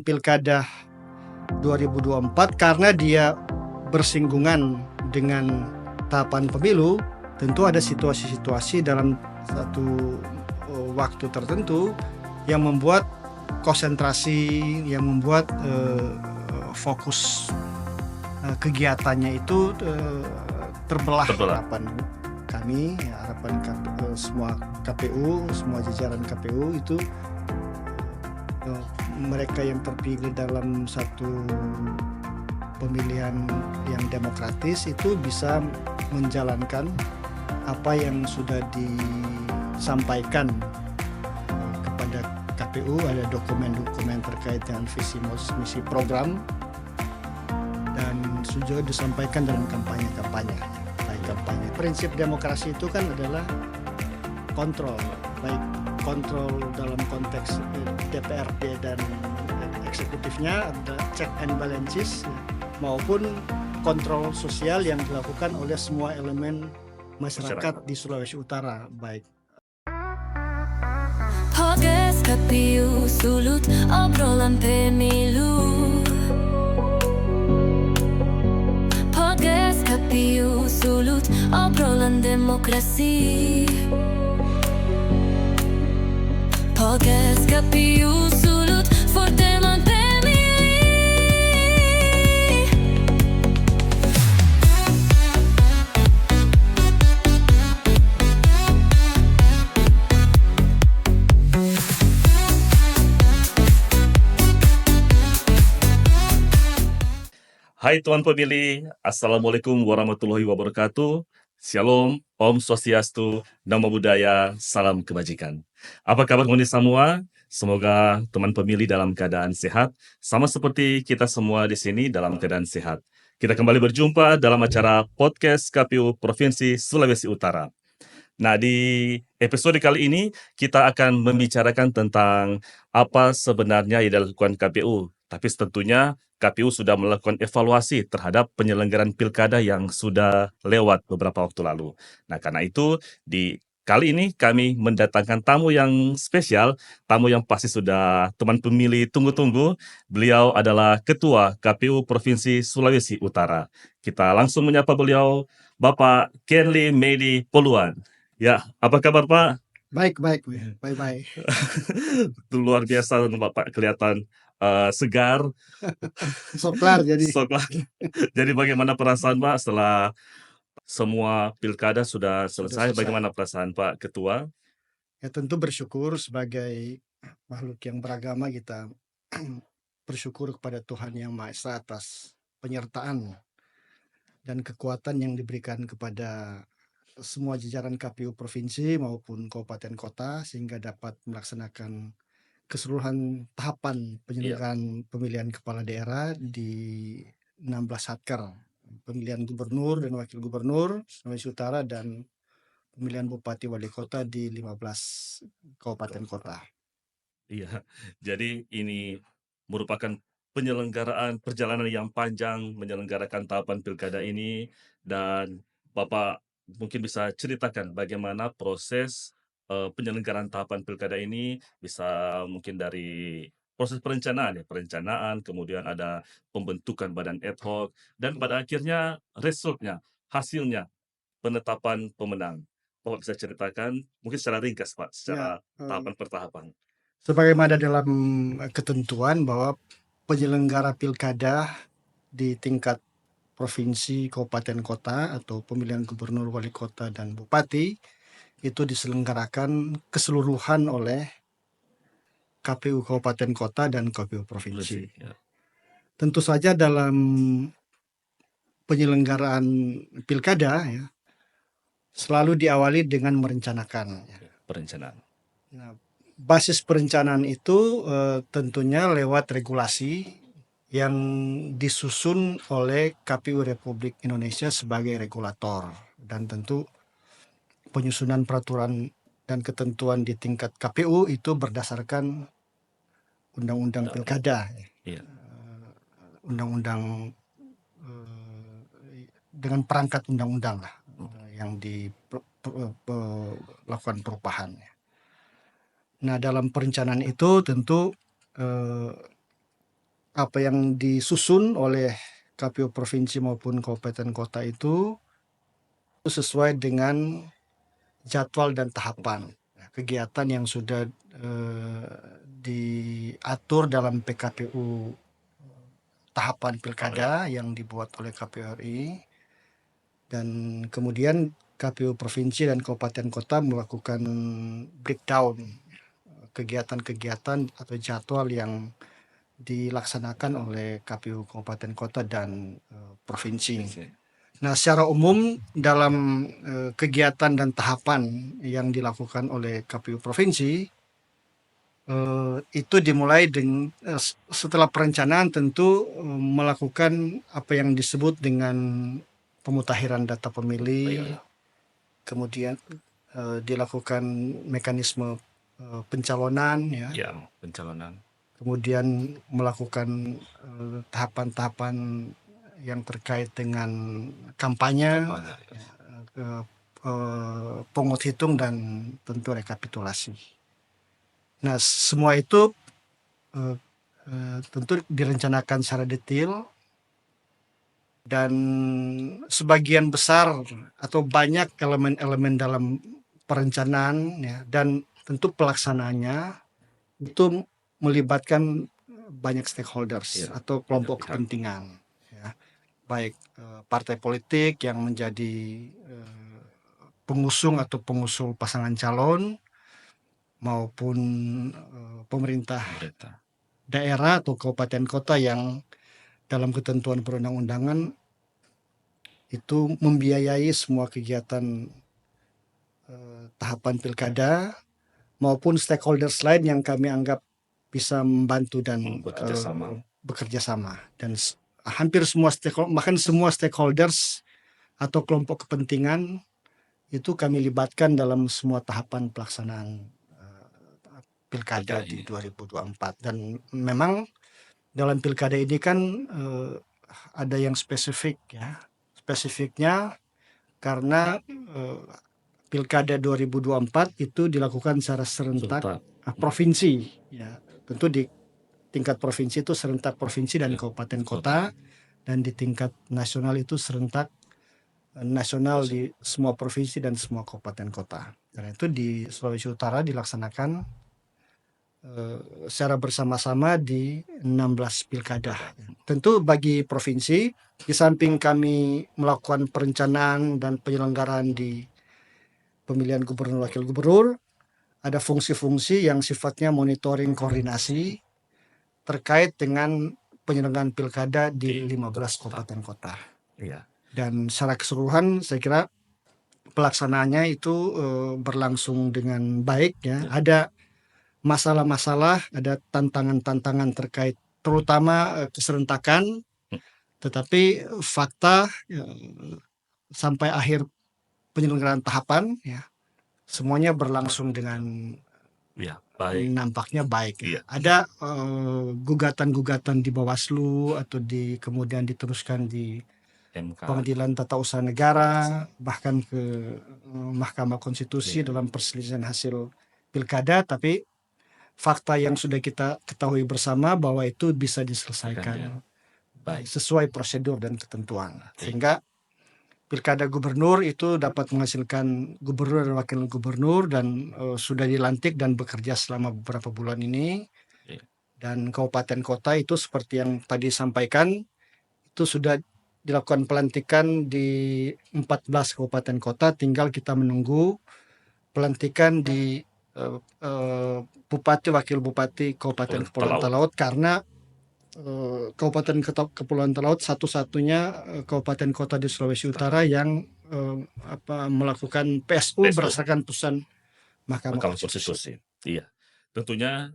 Pilkada 2024 karena dia bersinggungan dengan tahapan pemilu, tentu ada situasi-situasi dalam satu waktu tertentu yang membuat konsentrasi, yang membuat fokus kegiatannya itu terbelah. Harapan kami, harapan semua KPU, semua jajaran KPU itu mereka yang terpilih dalam satu pemilihan yang demokratis itu bisa menjalankan apa yang sudah disampaikan kepada KPU. Ada dokumen-dokumen terkait dengan visi misi program dan sudah disampaikan dalam kampanye-kampanye. Prinsip demokrasi itu kan adalah kontrol, baik kontrol dalam konteks DPRD dan eksekutifnya, ada check and balances, maupun kontrol sosial yang dilakukan oleh semua elemen masyarakat di Sulawesi Utara, baik. Podcast KPU Sulut obrolan pemilu. Podcast KPU Sulut obrolan demokrasi. Podcast KPU Sulut for teman pemilih. Hai tuan pemilih, Assalamualaikum warahmatullahi wabarakatuh. Shalom, Om Swastiastu, Namo Buddhaya, salam kebajikan. Apa kabar teman semua? Semoga teman pemilih dalam keadaan sehat, sama seperti kita semua di sini dalam keadaan sehat. Kita kembali berjumpa dalam acara podcast KPU Provinsi Sulawesi Utara. Nah, di episode kali ini kita akan membicarakan tentang apa sebenarnya yang dilakukan KPU. Tapi tentunya KPU sudah melakukan evaluasi terhadap penyelenggaraan pilkada yang sudah lewat beberapa waktu lalu. Nah, karena itu di kali ini kami mendatangkan tamu yang spesial, tamu yang pasti sudah teman pemilih tunggu-tunggu. Beliau adalah Ketua KPU Provinsi Sulawesi Utara. Kita langsung menyapa beliau, Bapak Kenli Medi Poluan. Ya, apa kabar Pak? Baik. Luar biasa Bapak, kelihatan segar. Soklar jadi. Soklar. Jadi bagaimana perasaan Pak setelah semua pilkada sudah selesai? Bagaimana perasaan Pak Ketua? Ya tentu bersyukur sebagai makhluk yang beragama, kita bersyukur kepada Tuhan Yang Maha Esa atas penyertaan dan kekuatan yang diberikan kepada semua jajaran KPU provinsi maupun kabupaten kota sehingga dapat melaksanakan keseluruhan tahapan penyelenggaraan pemilihan kepala daerah di 16 satker, pemilihan gubernur dan wakil gubernur Sulawesi Utara dan pemilihan bupati wali kota di 15 kabupaten kota. Iya, jadi ini merupakan penyelenggaraan perjalanan yang panjang menyelenggarakan tahapan pilkada ini, dan Bapak mungkin bisa ceritakan bagaimana proses penyelenggaraan tahapan pilkada ini, bisa mungkin dari proses perencanaan, kemudian ada pembentukan badan ad hoc, dan pada akhirnya resultnya, hasilnya, penetapan pemenang. Bapak bisa ceritakan mungkin secara ringkas Pak, secara tahapan per tahapan. Sebagaimana dalam ketentuan bahwa penyelenggara pilkada di tingkat provinsi, kabupaten kota atau pemilihan gubernur, wali kota, dan bupati itu diselenggarakan keseluruhan oleh KPU kabupaten kota dan KPU provinsi. Tentu saja dalam penyelenggaraan pilkada ya, selalu diawali dengan merencanakan. Perencanaan. Nah, basis perencanaan itu tentunya lewat regulasi yang disusun oleh KPU Republik Indonesia sebagai regulator, dan tentu penyusunan peraturan dan ketentuan di tingkat KPU itu berdasarkan undang-undang pilkada, undang-undang dengan perangkat undang-undang lah yang dilakukan perubahan. Nah, dalam perencanaan itu tentu apa yang disusun oleh KPU provinsi maupun kabupaten kota itu sesuai dengan jadwal dan tahapan kegiatan yang sudah diatur dalam PKPU tahapan pilkada yang dibuat oleh KPU RI, dan kemudian KPU provinsi dan kabupaten kota melakukan breakdown kegiatan-kegiatan atau jadwal yang dilaksanakan oleh KPU kabupaten kota dan provinsi. Nah, secara umum dalam kegiatan dan tahapan yang dilakukan oleh KPU provinsi itu dimulai dengan setelah perencanaan tentu melakukan apa yang disebut dengan pemutakhiran data pemilih, kemudian dilakukan mekanisme pencalonan, ya, Ya, pencalonan. kemudian melakukan tahapan-tahapan yang terkait dengan kampanye, pungut hitung, dan tentu rekapitulasi. Nah, semua itu tentu direncanakan secara detail, dan sebagian besar atau banyak elemen-elemen dalam perencanaan, ya, dan tentu pelaksanaannya itu melibatkan banyak stakeholders Ya, atau kelompok pihak. kepentingan, ya, baik partai politik yang menjadi pengusung atau pengusul pasangan calon maupun pemerintah daerah atau kabupaten kota yang dalam ketentuan perundang-undangan itu membiayai semua kegiatan tahapan pilkada maupun stakeholders lain yang kami anggap bisa membantu dan bekerja sama. Dan hampir semua stakeholder, bahkan semua stakeholders atau kelompok kepentingan itu kami libatkan dalam semua tahapan pelaksanaan pilkada di 2024. Dan memang dalam pilkada ini kan ada yang spesifik, ya. Spesifiknya karena pilkada 2024 itu dilakukan secara serentak provinsi, ya. Tentu di tingkat provinsi itu serentak provinsi dan kabupaten kota, dan di tingkat nasional itu serentak nasional di semua provinsi dan semua kabupaten kota. Karena itu di Sulawesi Utara dilaksanakan secara bersama-sama di 16 pilkada. Tentu bagi provinsi, di samping kami melakukan perencanaan dan penyelenggaraan di pemilihan gubernur wakil gubernur, ada fungsi-fungsi yang sifatnya monitoring koordinasi terkait dengan penyelenggaraan pilkada di 15 kabupaten kota. Iya. Dan secara keseluruhan saya kira pelaksanaannya itu berlangsung dengan baik, ya. Ada masalah-masalah, ada tantangan-tantangan terkait terutama keserentakan, tetapi fakta sampai akhir penyelenggaraan tahapan, ya, semuanya berlangsung dengan baik. Nampaknya baik. Iya. Ada gugatan-gugatan di Bawaslu atau kemudian diteruskan di MK. Pengadilan Tata Usaha Negara, bahkan ke Mahkamah Konstitusi dalam perselisihan hasil pilkada, tapi fakta yang sudah kita ketahui bersama bahwa itu bisa diselesaikan sesuai prosedur dan ketentuan. Sehingga pilkada gubernur itu dapat menghasilkan gubernur dan wakil gubernur, dan sudah dilantik dan bekerja selama beberapa bulan ini. Dan kabupaten kota itu seperti yang tadi sampaikan, itu sudah dilakukan pelantikan di 14 kabupaten kota, tinggal kita menunggu pelantikan di bupati, wakil bupati Kabupaten Kepulauan Talaut, karena Kabupaten Kepulauan Talaut satu-satunya kabupaten kota di Sulawesi Utara yang melakukan PSU berdasarkan putusan Mahkamah Konstitusi. Iya. Tentunya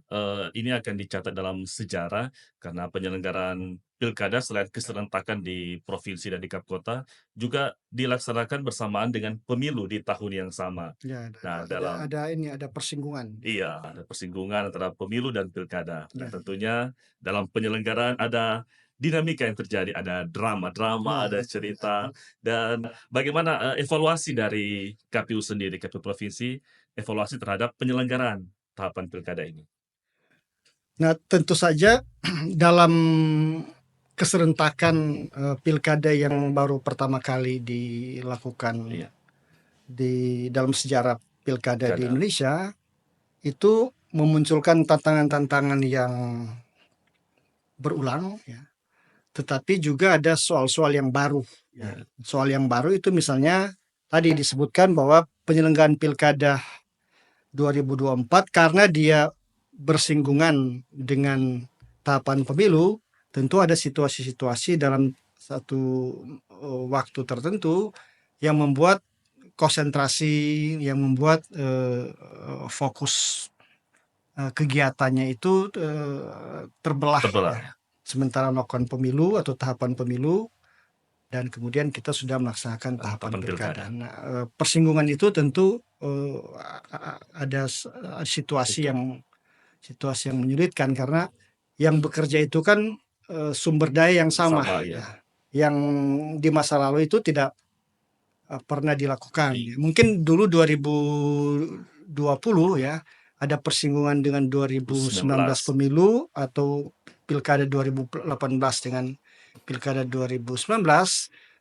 ini akan dicatat dalam sejarah karena penyelenggaraan pilkada selain keserentakan di provinsi dan di kota juga dilaksanakan bersamaan dengan pemilu di tahun yang sama. Ya, Nah, ada persinggungan. Iya, ada persinggungan antara pemilu dan pilkada. Nah, Ya. tentunya dalam penyelenggaraan ada dinamika yang terjadi, ada drama-drama, ada cerita, dan bagaimana evaluasi dari KPU sendiri, KPU provinsi, evaluasi terhadap penyelenggaraan tahapan pilkada ini. Nah, tentu saja dalam keserentakan pilkada yang baru pertama kali dilakukan Iya. di dalam sejarah pilkada di Pilkada. Indonesia, itu memunculkan tantangan-tantangan yang berulang, ya. Tetapi juga ada soal-soal yang baru, ya. Iya. Soal yang baru itu misalnya tadi disebutkan bahwa penyelenggaraan pilkada 2024 karena dia bersinggungan dengan tahapan pemilu, tentu ada situasi-situasi dalam satu waktu tertentu yang membuat konsentrasi, yang membuat fokus kegiatannya itu terbelah, Terbelah. ya. Sementara melakukan pemilu atau tahapan pemilu, dan kemudian kita sudah melaksanakan tahapan Tahapan pilkada. pilkada. Nah, persinggungan itu tentu ada situasi yang menyulitkan karena yang bekerja itu kan sumber daya yang sama, Sama, ya. iya. Yang di masa lalu itu tidak pernah dilakukan. Iya. Mungkin dulu 2020, ya, ada persinggungan dengan 2019 19. pemilu atau pilkada 2018 dengan pilkada 2019,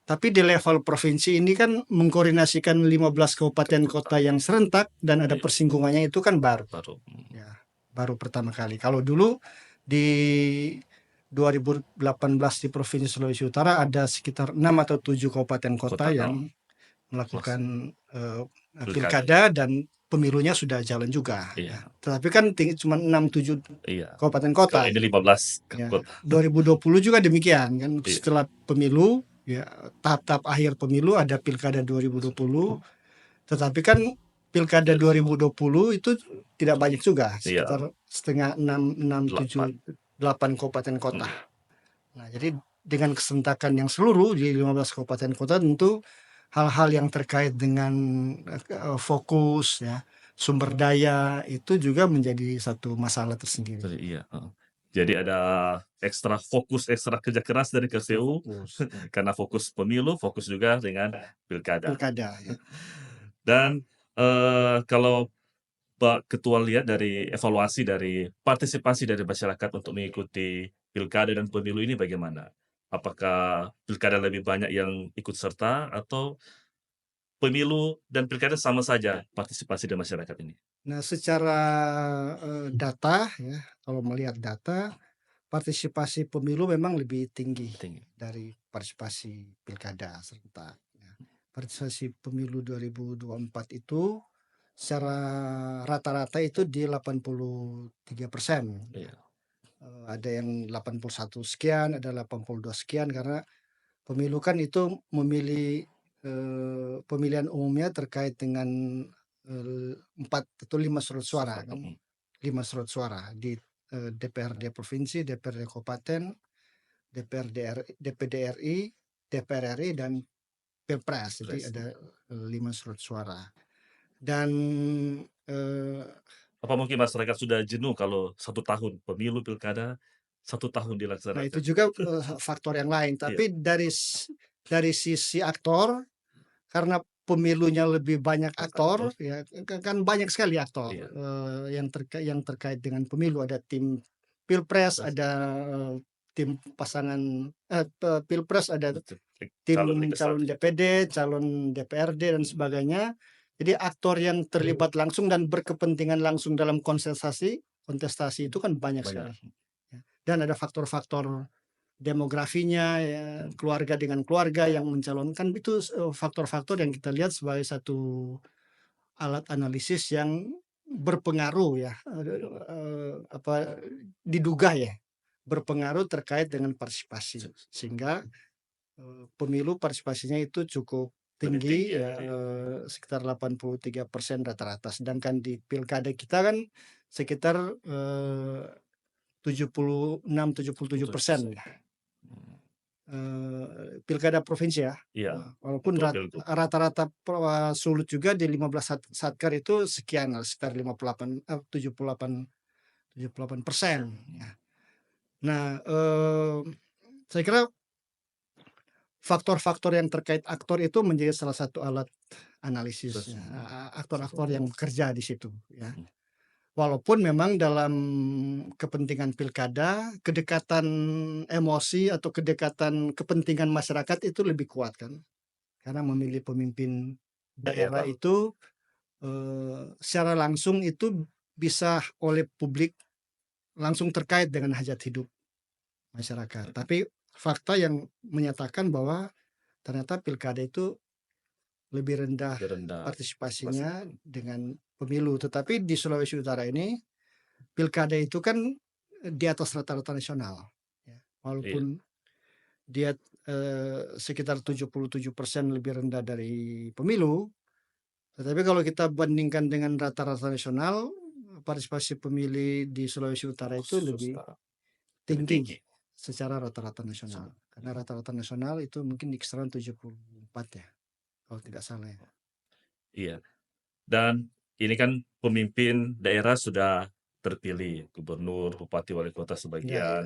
tapi di level provinsi ini kan mengkoordinasikan 15 kabupaten kota yang serentak dan ada Iya. persinggungannya itu kan baru, Baru. ya, baru pertama kali. Kalau dulu di 2018 di Provinsi Sulawesi Utara ada sekitar 6 atau 7 kabupaten kota Kota. yang melakukan Pilkada. pilkada dan pemilunya sudah jalan juga, Iya. ya. Tetapi kan cuma 6-7 Iya. kabupaten Kalau kota. ini 15 Ya, kota. 2020 juga demikian kan, Iya. setelah pemilu, ya, tahap-tahap akhir pemilu ada pilkada 2020, tetapi kan pilkada 2020 itu tidak banyak juga, Iya. sekitar setengah 6, 7, 8. 8 kabupaten kota. Nah, jadi dengan kesentakan yang seluruh di 15 kabupaten kota, tentu hal-hal yang terkait dengan fokus, ya, sumber daya itu juga menjadi satu masalah tersendiri. Jadi, iya. Jadi ada ekstra fokus, ekstra kerja keras dari KPU Fokus, ya. karena fokus pemilu, fokus juga dengan pilkada. Pilkada, ya. Dan kalau Pak Ketua lihat dari evaluasi dari partisipasi dari masyarakat untuk mengikuti pilkada dan pemilu ini bagaimana? Apakah pilkada lebih banyak yang ikut serta atau pemilu dan pilkada sama saja partisipasi dari masyarakat ini? Nah, secara data, ya, kalau melihat data, partisipasi pemilu memang lebih tinggi Tinggi. dari partisipasi pilkada serentak, ya. Partisipasi pemilu 2024 itu secara rata-rata itu di 83%. Iya. Ada yang 81 sekian, ada 82 sekian, karena pemilu kan itu memilih pemilihan umumnya terkait dengan 4 atau 5 surat suara kan. 5 surat suara di DPRD provinsi, DPRD kabupaten, DPD RI, DPR RI dan Pilpres. Jadi ada 5 surat suara. Dan Apa mungkin masyarakat sudah jenuh kalau 1 tahun pemilu pilkada 1 tahun nah, dilaksanakan? itu juga faktor yang lain. Tapi dari sisi aktor, karena pemilunya lebih banyak aktor, ya, kan banyak sekali aktor, Iya. yang terkait dengan pemilu. Ada tim Pilpres, ada tim pasangan Pilpres, ada tim calon DPD, calon DPRD dan sebagainya. Jadi aktor yang terlibat langsung dan berkepentingan langsung dalam kontestasi itu kan banyak sekali. Ya. Dan ada faktor-faktor demografinya, ya, keluarga dengan keluarga yang mencalonkan, itu faktor-faktor yang kita lihat sebagai satu alat analisis yang berpengaruh, ya, diduga, ya, berpengaruh terkait dengan partisipasi, sehingga pemilu partisipasinya itu cukup tinggi, ya, sekitar 83% rata-rata. Sedangkan di pilkada kita kan sekitar 76-77%, ya. Pilkada provinsi, ya. Iya. Walaupun rata-rata sulut juga di 15 Satkar itu sekian, sekitar 78%, ya. Nah, saya kira faktor-faktor yang terkait aktor itu menjadi salah satu alat analisis, ya, aktor-aktor yang bekerja di situ, ya. Walaupun memang dalam kepentingan pilkada, kedekatan emosi atau kedekatan kepentingan masyarakat itu lebih kuat kan. Karena memilih pemimpin daerah Daerah. itu secara langsung itu bisa oleh publik langsung terkait dengan hajat hidup masyarakat. Tapi fakta yang menyatakan bahwa ternyata pilkada itu lebih rendah Lebih rendah partisipasinya dengan pemilu. Tetapi di Sulawesi Utara ini pilkada itu kan di atas rata-rata nasional. Ya. Iya. Walaupun dia sekitar 77% lebih rendah dari pemilu, tetapi kalau kita bandingkan dengan rata-rata nasional, partisipasi pemilih di Sulawesi Utara itu lebih Lebih tinggi tinggi. secara rata-rata nasional. Karena rata-rata nasional itu mungkin di kisaran 74 ya, kalau tidak salah ya. Iya. Dan ini kan pemimpin daerah sudah terpilih, gubernur, bupati, wali kota Ya, ya. sebagian.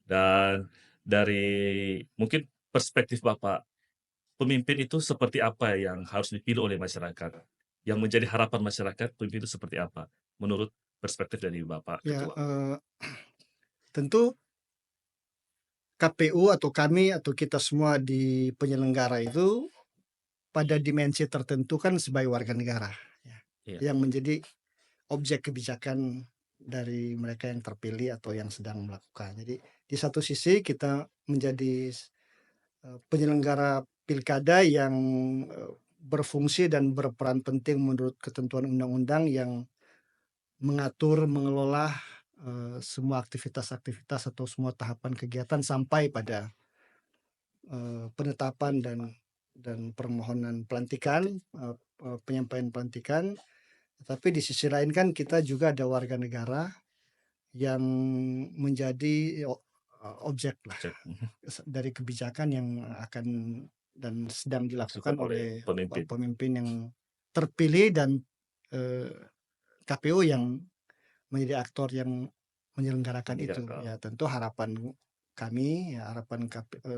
Dan dari mungkin perspektif Bapak, pemimpin itu seperti apa yang harus dipilih oleh masyarakat? Yang menjadi harapan masyarakat, pemimpin itu seperti apa? Menurut perspektif dari Bapak Ya, Ketua. tentu KPU atau kami atau kita semua di penyelenggara itu pada dimensi tertentu kan sebagai warga negara ya, Iya. yang menjadi objek kebijakan dari mereka yang terpilih atau yang sedang melakukan. Jadi di satu sisi kita menjadi penyelenggara pilkada yang berfungsi dan berperan penting menurut ketentuan undang-undang yang mengatur, mengelola semua aktivitas-aktivitas atau semua tahapan kegiatan sampai pada penetapan dan permohonan pelantikan, penyampaian pelantikan. Tapi di sisi lain kan kita juga ada warga negara yang menjadi objek lah Cek. dari kebijakan yang akan dan sedang dilakukan Dilakukan oleh oleh pemimpin. pemimpin yang terpilih dan KPU yang menjadi aktor yang menyelenggarakan itu. Menyelenggarakan. Ya tentu harapan kami, ya harapan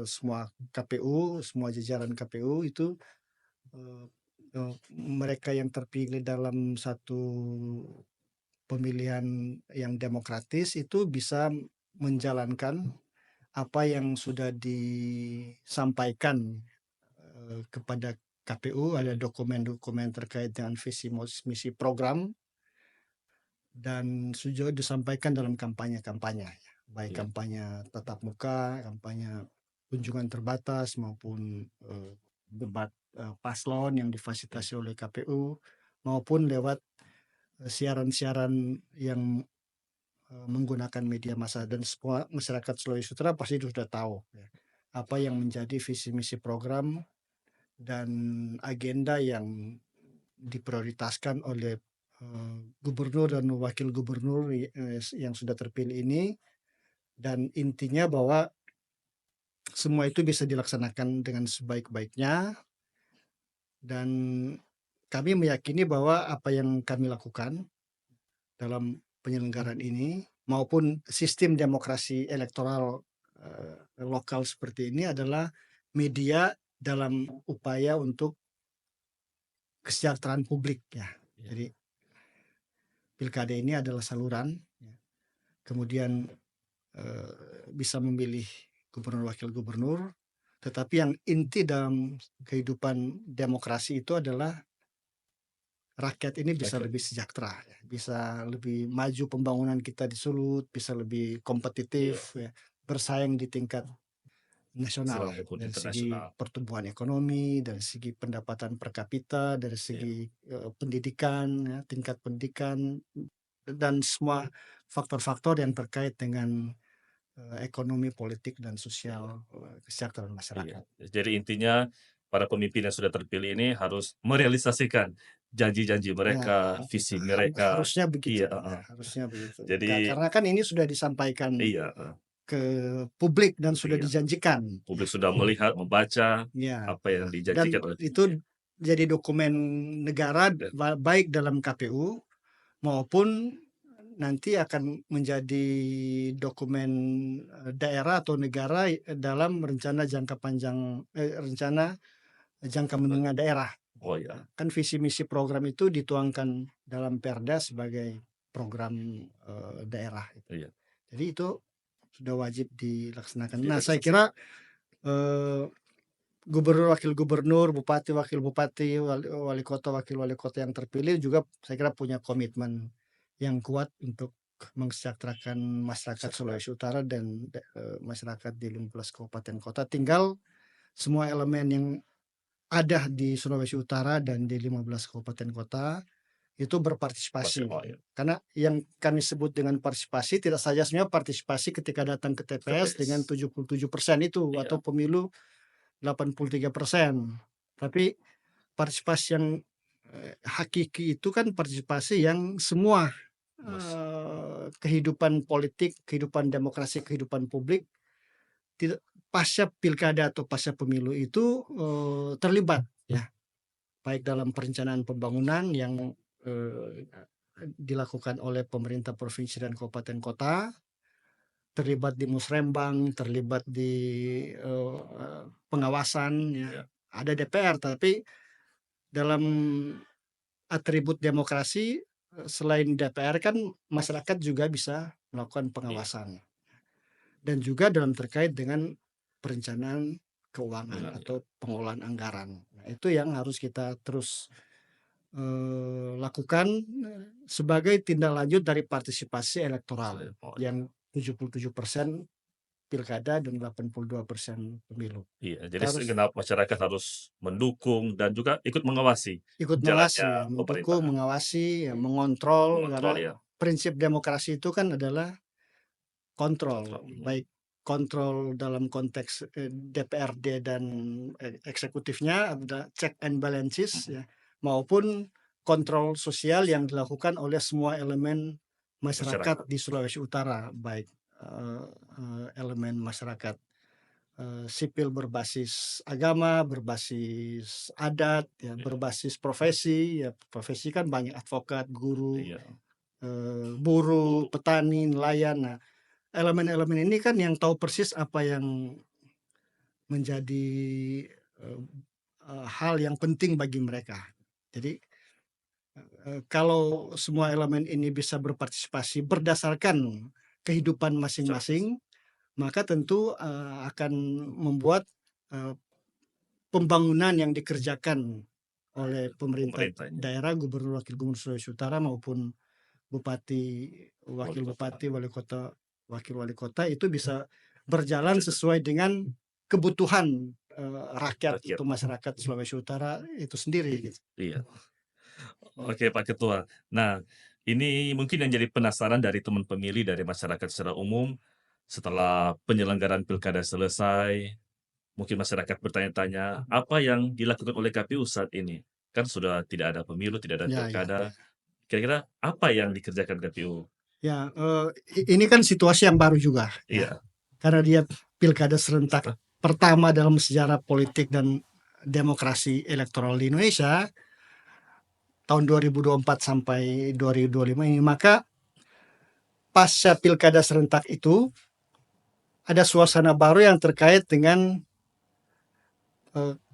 semua KPU, semua jajaran KPU itu mereka yang terpilih dalam satu pemilihan yang demokratis itu bisa menjalankan apa yang sudah disampaikan kepada KPU, ada dokumen-dokumen terkait dengan visi misi program dan sudah disampaikan dalam kampanye-kampanye, baik Iya. kampanye tatap muka, kampanye kunjungan terbatas maupun debat paslon yang difasilitasi oleh KPU maupun lewat siaran-siaran yang menggunakan media massa, dan semua masyarakat Sulawesi Utara pasti sudah tahu ya, apa yang menjadi visi misi program dan agenda yang diprioritaskan oleh gubernur dan wakil gubernur yang sudah terpilih ini, dan intinya bahwa semua itu bisa dilaksanakan dengan sebaik-baiknya, dan kami meyakini bahwa apa yang kami lakukan dalam penyelenggaraan ini maupun sistem demokrasi elektoral lokal seperti ini adalah media dalam upaya untuk kesejahteraan publik ya. Jadi pilkada ini adalah saluran, kemudian bisa memilih gubernur wakil gubernur, tetapi yang inti dalam kehidupan demokrasi itu adalah rakyat ini bisa lebih sejahtera, bisa lebih maju pembangunan kita di Sulut, bisa lebih kompetitif, ya, bersaing di tingkat nasional dari segi pertumbuhan ekonomi, dari segi pendapatan per kapita, dari segi pendidikan, ya, tingkat pendidikan, dan semua faktor-faktor yang terkait dengan ekonomi, politik, dan sosial kesejahteraan masyarakat. Iya. Jadi intinya para pemimpin yang sudah terpilih ini harus merealisasikan janji-janji mereka, visi mereka. Harusnya begitu. Iya. Harusnya begitu. Jadi Karena kan ini sudah disampaikan iya. ke publik dan sudah Iya. dijanjikan. Publik sudah melihat, membaca Ya. apa yang Dan dijanjikan oleh itu jadi dokumen negara baik dalam KPU maupun nanti akan menjadi dokumen daerah atau negara dalam rencana jangka panjang, rencana jangka menengah daerah. Oh ya. Kan visi misi program itu dituangkan dalam Perda sebagai program daerah. Iya. Jadi itu sudah wajib dilaksanakan. Nah, saya kira gubernur, wakil gubernur, bupati, wakil bupati, wali kota, wakil wali kota yang terpilih juga saya kira punya komitmen yang kuat untuk mensejahterakan masyarakat Sulawesi Utara dan masyarakat di 15 kabupaten kota. Tinggal semua elemen yang ada di Sulawesi Utara dan di 15 kabupaten kota itu berpartisipasi. Karena yang kami sebut dengan partisipasi tidak saja sebenarnya partisipasi ketika datang ke TPS dengan 77% itu atau pemilu 83%. Tapi partisipasi yang hakiki itu kan partisipasi yang semua kehidupan politik, kehidupan demokrasi, kehidupan publik tidak pasca pilkada atau pasca pemilu itu terlibat ya, baik dalam perencanaan pembangunan yang dilakukan oleh pemerintah provinsi dan kabupaten kota, terlibat di musrembang, terlibat di pengawasan ya. Ada DPR, tapi dalam atribut demokrasi selain DPR kan masyarakat juga bisa melakukan pengawasan. Dan juga dalam terkait dengan perencanaan keuangan atau pengelolaan anggaran. Nah, itu yang harus kita terus lakukan sebagai tindak lanjut dari partisipasi elektoral yang 77% pilkada dan 82% pemilu. Iya, jadi segenap masyarakat harus mendukung dan juga ikut mengawasi. Ikut mengawasi, mendukung, mengawasi, ya, mengontrol. Karena prinsip demokrasi itu kan adalah kontrol, baik kontrol dalam konteks DPRD dan eksekutifnya, ada check and balances ya, maupun kontrol sosial yang dilakukan oleh semua elemen masyarakat di Sulawesi Utara, baik elemen masyarakat sipil berbasis agama, berbasis adat, ya, berbasis profesi. Ya, profesi kan banyak, advokat, guru, buruh, petani, nelayan. Nah, elemen-elemen ini kan yang tahu persis apa yang menjadi hal yang penting bagi mereka. Jadi kalau semua elemen ini bisa berpartisipasi berdasarkan kehidupan masing-masing, maka tentu akan membuat pembangunan yang dikerjakan oleh pemerintah daerah, gubernur, wakil gubernur Sulawesi Utara maupun bupati, wakil bupati, wali kota, wakil wali kota itu bisa berjalan sesuai dengan kebutuhan rakyat atau masyarakat Sulawesi Utara itu sendiri. Gitu. Iya. Oke Pak Ketua. Nah, ini mungkin yang jadi penasaran dari teman pemilih, dari masyarakat secara umum, setelah penyelenggaraan pilkada selesai, mungkin masyarakat bertanya-tanya, apa yang dilakukan oleh KPU saat ini? Kan sudah tidak ada pemilu, tidak ada pilkada. Kira-kira apa yang dikerjakan KPU? Ya, ini kan situasi yang baru juga. Iya. Karena dia pilkada serentak pertama dalam sejarah politik dan demokrasi elektoral di Indonesia tahun 2024 sampai 2025 ini, maka pasca pilkada serentak itu ada suasana baru yang terkait dengan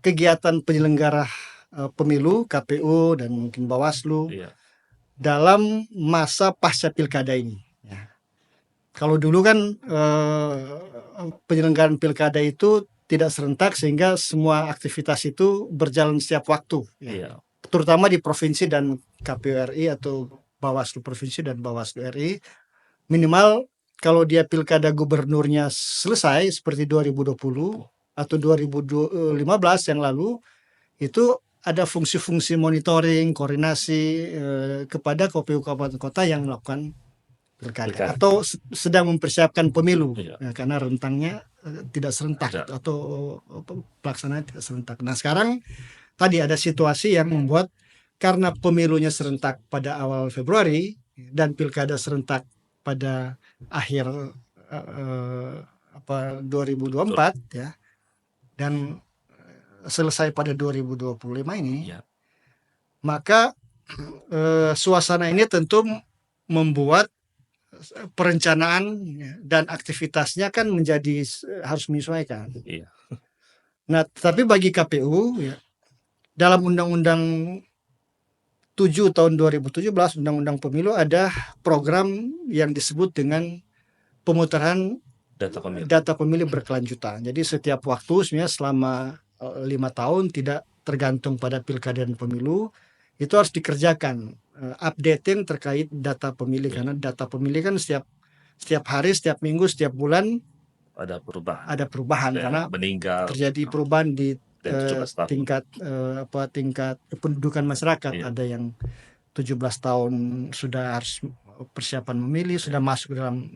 kegiatan penyelenggara pemilu, KPU dan mungkin Bawaslu dalam masa pasca pilkada ini. Ya. Kalau dulu kan penyelenggaraan pilkada itu tidak serentak sehingga semua aktivitas itu berjalan setiap waktu. Ya. Terutama di provinsi dan KPU RI atau Bawaslu provinsi dan Bawaslu RI, minimal kalau dia pilkada gubernurnya selesai seperti 2020 atau 2015 yang lalu, itu ada fungsi-fungsi monitoring, koordinasi kepada KPU kabupaten kota yang melakukan pilkada atau sedang mempersiapkan pemilu, ya, karena rentangnya tidak serentak atau pelaksanaan tidak serentak. Nah, sekarang tadi ada situasi yang membuat karena pemilunya serentak pada awal Februari dan pilkada serentak pada akhir 2024 ya, dan selesai pada 2025 ini, maka suasana ini tentu membuat perencanaan dan aktivitasnya kan menjadi harus menyesuaikan. Nah, tapi bagi KPU ya, dalam Undang-Undang 7 tahun 2017 Undang-Undang Pemilu ada program yang disebut dengan pemutaran data pemilih. pemilih berkelanjutan. Jadi setiap waktu sebenarnya selama 5 tahun tidak tergantung pada pilkada dan pemilu, itu harus dikerjakan updating terkait data pemilih, karena data pemilih kan setiap hari, setiap minggu, setiap bulan Ada perubahan. ada perubahan Ya, karena meninggal terjadi perubahan di dan 17 tahun. tingkat pendudukan masyarakat. Iya. Ada yang 17 tahun sudah harus persiapan memilih, sudah masuk dalam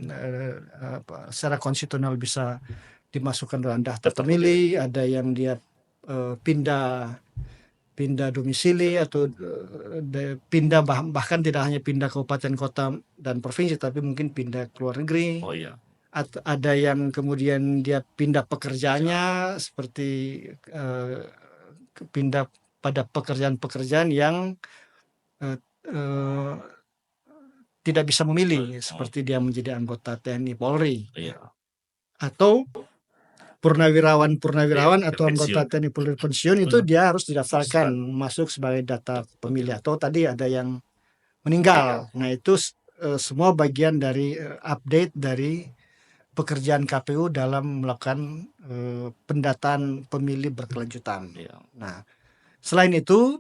secara konstitusional bisa dimasukkan dalam daftar pemilih. Ada yang dia pindah domisili atau pindah bahkan tidak hanya pindah kabupaten, kota dan provinsi, tapi mungkin pindah ke luar negeri. Oh iya. Ada yang kemudian dia pindah pekerjaannya, seperti pindah pada pekerjaan-pekerjaan yang tidak bisa memilih, seperti dia menjadi anggota TNI Polri, Iya. atau purnawirawan Iya, atau anggota TNI Polri pensiun, itu dia harus didaftarkan masuk sebagai data pemilih. Atau tadi ada yang meninggal. Nah, itu semua bagian dari update dari pekerjaan KPU dalam melakukan pendataan pemilih berkelanjutan. Iya. Nah, selain itu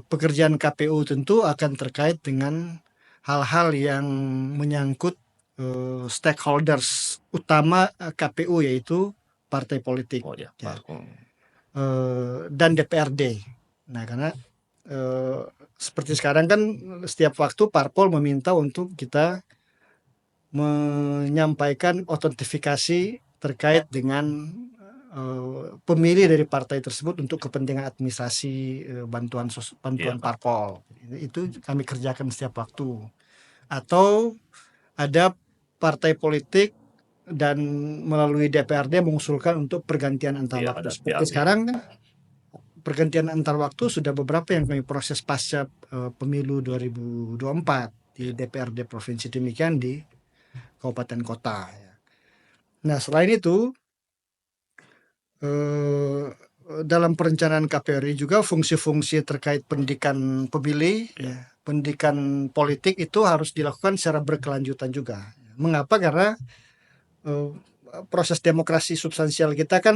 pekerjaan KPU tentu akan terkait dengan hal-hal yang menyangkut stakeholders utama KPU, yaitu partai politik. Oh iya. Ya. Dan DPRD. Nah, karena seperti sekarang kan setiap waktu parpol meminta untuk kita menyampaikan autentifikasi terkait dengan pemilih dari partai tersebut untuk kepentingan administrasi, bantuan parpol. Itu kami kerjakan setiap waktu. Atau ada partai politik dan melalui DPRD mengusulkan untuk pergantian antar waktu. Seperti sekarang kan pergantian antar waktu sudah beberapa yang kami proses pasca pemilu 2024 di DPRD provinsi, demikian di kabupaten kota. Nah, selain itu dalam perencanaan KPRI juga fungsi-fungsi terkait pendidikan pemilih, pendidikan politik itu harus dilakukan secara berkelanjutan juga. Mengapa? Karena proses demokrasi substansial kita kan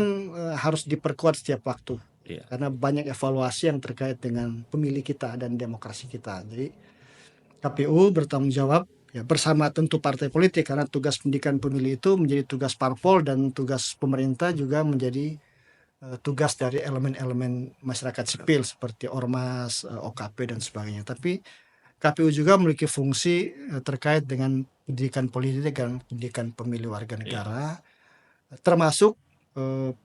harus diperkuat setiap waktu. Karena banyak evaluasi yang terkait dengan pemilih kita dan demokrasi kita. Jadi KPU bertanggung jawab bersama tentu partai politik, karena tugas pendidikan pemilih itu menjadi tugas parpol dan tugas pemerintah juga menjadi tugas dari elemen-elemen masyarakat sipil seperti ormas, OKP dan sebagainya. Tapi KPU juga memiliki fungsi terkait dengan pendidikan politik dan pendidikan pemilih warga negara, termasuk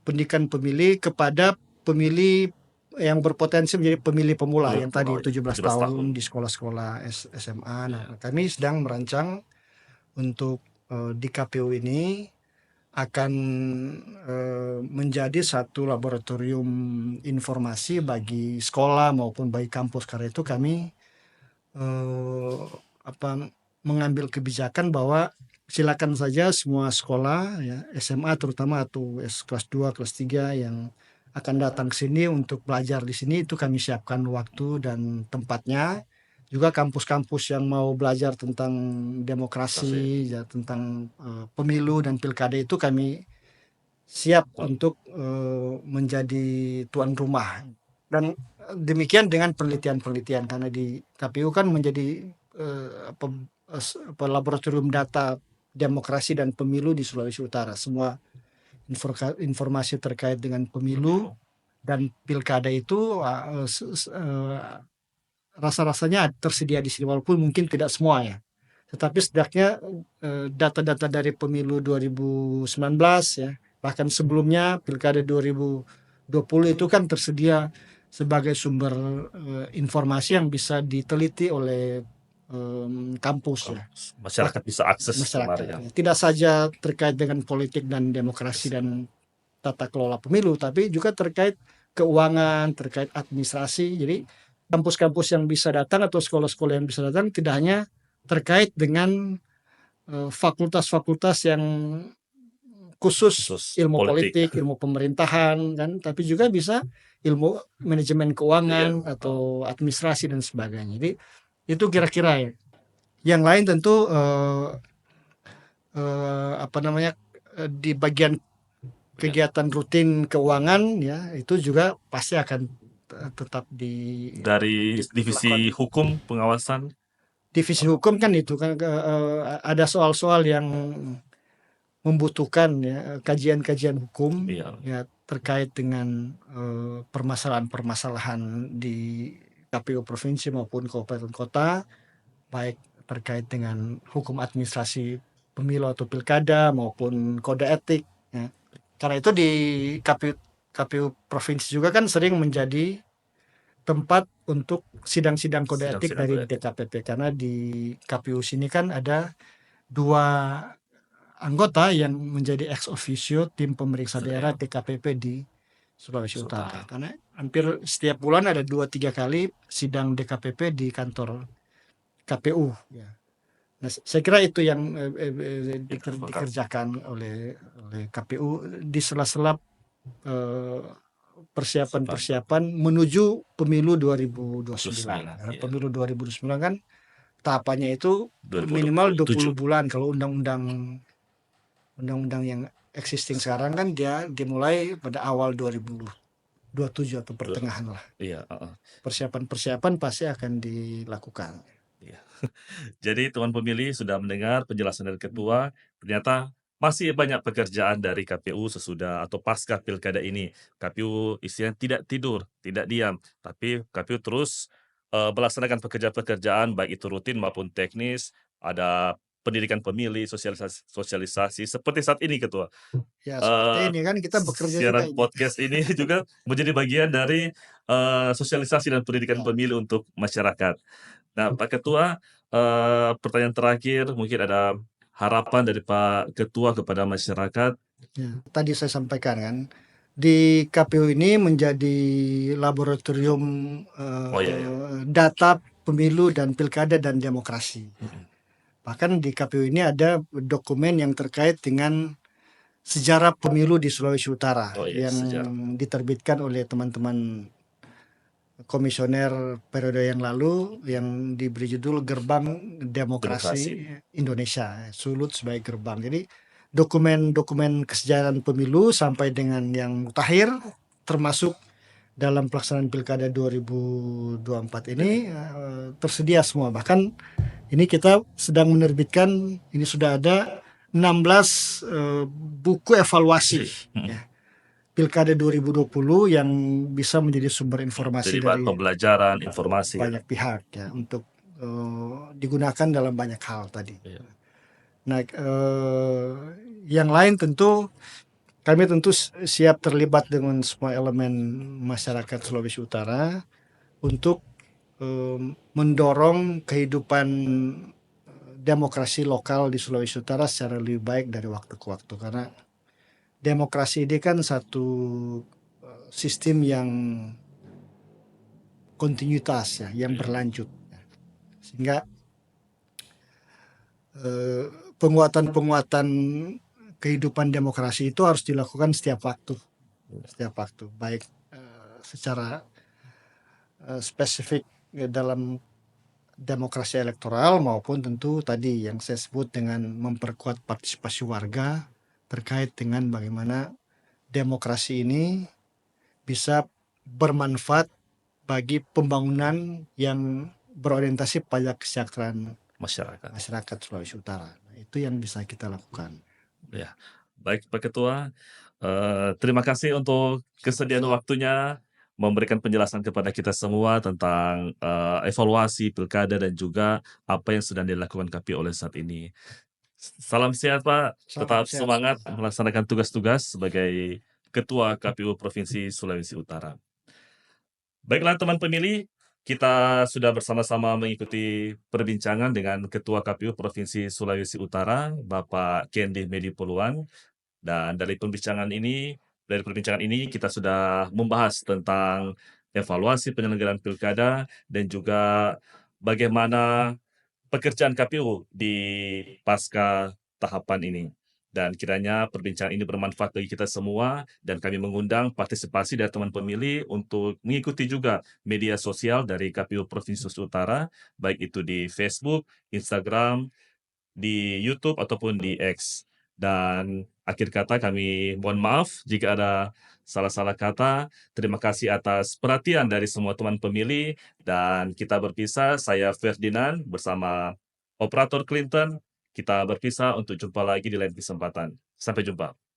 pendidikan pemilih kepada pemilih yang berpotensi menjadi pemilih pemula yang tadi 17 tahun di sekolah-sekolah SMA. Nah, kami sedang merancang untuk di KPU ini akan menjadi satu laboratorium informasi bagi sekolah maupun bagi kampus. Karena itu kami mengambil kebijakan bahwa silakan saja semua sekolah, SMA terutama, atau kelas 2, kelas 3 yang akan datang ke sini untuk belajar di sini, itu kami siapkan waktu dan tempatnya. Juga kampus-kampus yang mau belajar tentang demokrasi, tentang pemilu dan pilkada, itu kami siap untuk menjadi tuan rumah. Dan demikian dengan penelitian-penelitian, karena di KPU kan menjadi laboratorium data demokrasi dan pemilu di Sulawesi Utara. Semua informasi terkait dengan pemilu dan pilkada itu rasa-rasanya tersedia di sini, walaupun mungkin tidak semua ya. Tetapi setidaknya data-data dari pemilu 2019 ya, bahkan sebelumnya pilkada 2020 itu kan tersedia sebagai sumber informasi yang bisa diteliti oleh kampus ya. Masyarakat bisa akses masyarakat. Tidak saja terkait dengan politik dan demokrasi dan tata kelola pemilu, tapi juga terkait keuangan, terkait administrasi. Jadi kampus-kampus yang bisa datang atau sekolah-sekolah yang bisa datang tidak hanya terkait dengan fakultas-fakultas yang khusus Khusus ilmu politik. politik, ilmu pemerintahan kan, tapi juga bisa ilmu manajemen keuangan atau administrasi dan sebagainya. Jadi itu kira-kira ya. Yang lain tentu di bagian kegiatan rutin keuangan ya itu juga pasti akan tetap Dari divisi dilakukan. hukum pengawasan. Divisi hukum kan itu kan ada soal-soal yang membutuhkan ya kajian-kajian hukum Iya. ya terkait dengan permasalahan-permasalahan di KPU provinsi maupun kabupaten kota, baik terkait dengan hukum administrasi pemilu atau pilkada maupun kode etik ya. Karena itu di KPU provinsi juga kan sering menjadi tempat untuk sidang-sidang kode etik Sidang-sidang dari kode etik. DKPP, karena di KPU sini kan ada 2 anggota yang menjadi ex officio tim pemeriksa daerah DKPP di Sulawesi Utara. Karena hampir setiap bulan ada 2-3 kali sidang DKPP di kantor KPU ya. Nah, saya kira itu yang dikerjakan oleh KPU di sela-sela persiapan menuju pemilu 2029. Karena pemilu 2029 kan tahapannya itu minimal 20 bulan. Kalau undang-undang yang existing sekarang kan dia dimulai pada awal 2027 atau pertengahan lah. Iya. Persiapan pasti akan dilakukan. Iya. Jadi teman pemilih sudah mendengar penjelasan dari ketua, ternyata masih banyak pekerjaan dari KPU sesudah atau pasca pilkada ini. KPU isinya tidak tidur, tidak diam, tapi KPU terus melaksanakan pekerjaan-pekerjaan baik itu rutin maupun teknis, ada pendidikan pemilih, sosialisasi seperti saat ini ketua. Ya seperti ini kan kita bekerja Siaran juga ini. podcast ini juga menjadi bagian dari sosialisasi dan pendidikan pemilu untuk masyarakat. Nah, Pak Ketua, pertanyaan terakhir, mungkin ada harapan dari Pak Ketua kepada masyarakat. Ya, tadi saya sampaikan kan, di KPU ini menjadi laboratorium data pemilu dan pilkada dan demokrasi. Bahkan di KPU ini ada dokumen yang terkait dengan sejarah pemilu di Sulawesi Utara yang diterbitkan oleh teman-teman komisioner periode yang lalu yang diberi judul Gerbang Demokrasi Indonesia, Sulut sebagai gerbang. Jadi dokumen-dokumen kesejahteraan pemilu sampai dengan yang mutakhir termasuk dalam pelaksanaan pilkada 2024 ini tersedia semua. Bahkan ini kita sedang menerbitkan, ini sudah ada 16 buku evaluasi ya, pilkada 2020 yang bisa menjadi sumber informasi dari pembelajaran, informasi banyak pihak ya untuk digunakan dalam banyak hal tadi. Nah, yang lain tentu kami tentu siap terlibat dengan semua elemen masyarakat Sulawesi Utara untuk mendorong kehidupan demokrasi lokal di Sulawesi Utara secara lebih baik dari waktu ke waktu, karena demokrasi ini kan satu sistem yang kontinuitas ya, yang berlanjut, sehingga penguatan kehidupan demokrasi itu harus dilakukan setiap waktu, baik secara spesifik dalam demokrasi elektoral maupun tentu tadi yang saya sebut dengan memperkuat partisipasi warga terkait dengan bagaimana demokrasi ini bisa bermanfaat bagi pembangunan yang berorientasi pada kesejahteraan masyarakat Sulawesi Utara. Itu yang bisa kita lakukan. Ya, baik Pak Ketua, terima kasih untuk kesediaan waktunya memberikan penjelasan kepada kita semua tentang evaluasi pilkada dan juga apa yang sedang dilakukan KPU oleh saat ini. Salam sehat Pak, tetap semangat melaksanakan tugas-tugas sebagai Ketua KPU Provinsi Sulawesi Utara. Baiklah teman pemilih, kita sudah bersama-sama mengikuti perbincangan dengan Ketua KPU Provinsi Sulawesi Utara, Bapak Kendi Medi Poluan. Dan dari perbincangan ini kita sudah membahas tentang evaluasi penyelenggaraan pilkada dan juga bagaimana pekerjaan KPU di pasca tahapan ini. dan kiranya perbincangan ini bermanfaat bagi kita semua dan kami mengundang partisipasi dari teman pemilih untuk mengikuti juga media sosial dari KPU Provinsi Sulawesi Utara, baik itu di Facebook, Instagram, di YouTube ataupun di X. Dan akhir kata kami mohon maaf jika ada salah-salah kata. Terima kasih atas perhatian dari semua teman pemilih dan kita berpisah. Saya Ferdinand bersama operator Clinton. Kita berpisah untuk jumpa lagi di lain kesempatan. Sampai jumpa.